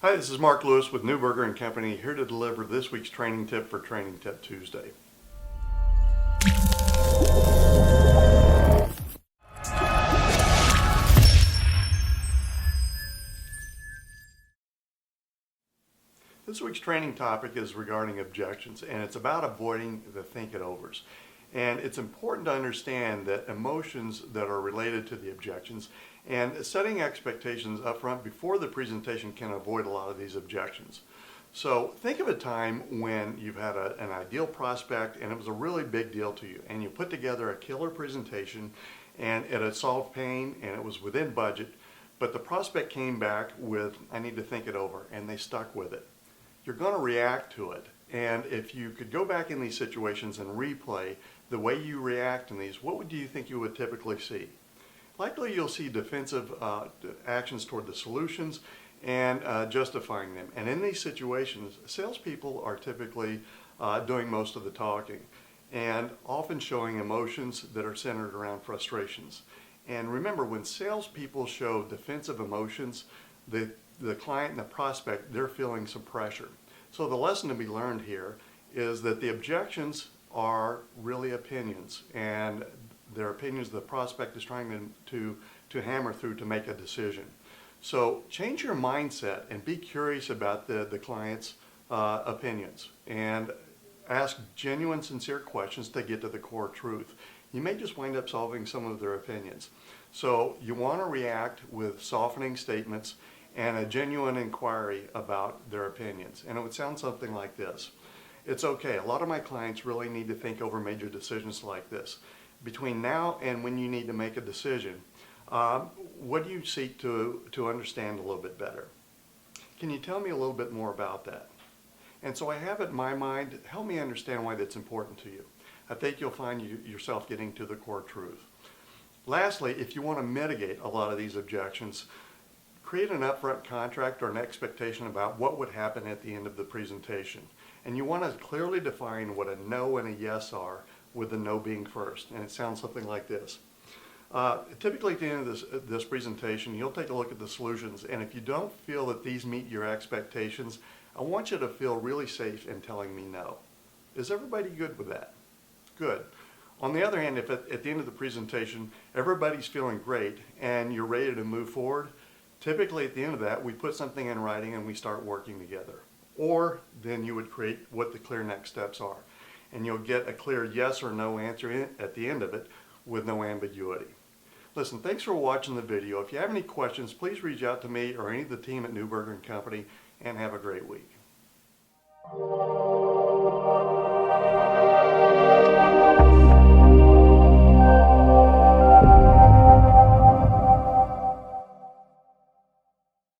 Hi, this is Mark Lewis with Newberger and Company, here to deliver this week's training tip for Training Tip Tuesday. This week's training topic is regarding objections, and it's about avoiding the think-it-overs. And it's important to understand that emotions that are related to the objections and setting expectations up front before the presentation can avoid a lot of these objections. So think of a time when you've had an ideal prospect and it was a really big deal to you, and you put together a killer presentation and it had solved pain and it was within budget, but the prospect came back with, "I need to think it over," and they stuck with it. You're going to react to it. And if you could go back in these situations and replay the way you react in these, what do you think you would typically see? Likely you'll see defensive actions toward the solutions and justifying them. And in these situations, salespeople are typically doing most of the talking and often showing emotions that are centered around frustrations. And remember, when salespeople show defensive emotions, the client and the prospect, they're feeling some pressure. So the lesson to be learned here is that the objections are really opinions, and they're opinions the prospect is trying to hammer through to make a decision. So change your mindset and be curious about the client's opinions, and ask genuine, sincere questions to get to the core truth. You may just wind up solving some of their opinions. So you want to react with softening statements and a genuine inquiry about their opinions. And it would sound something like this: "It's okay, a lot of my clients really need to think over major decisions like this. Between now and when you need to make a decision, what do you seek to understand a little bit better? Can you tell me a little bit more about that? And so I have it in my mind, help me understand why that's important to you." I think you'll find yourself getting to the core truth. Lastly, if you want to mitigate a lot of these objections, create an upfront contract or an expectation about what would happen at the end of the presentation. And you want to clearly define what a no and a yes are, with the no being first. And it sounds something like this. Typically at the end of this presentation, you'll take a look at the solutions, and if you don't feel that these meet your expectations, I want you to feel really safe in telling me no. Is everybody good with that? Good. On the other hand, if at the end of the presentation everybody's feeling great and you're ready to move forward, typically at the end of that we put something in writing and we start working together. Or then you would create what the clear next steps are, and you'll get a clear yes or no answer at the end of it with no ambiguity. Listen, thanks for watching the video. If you have any questions, please reach out to me or any of the team at Newberger & Company, and have a great week.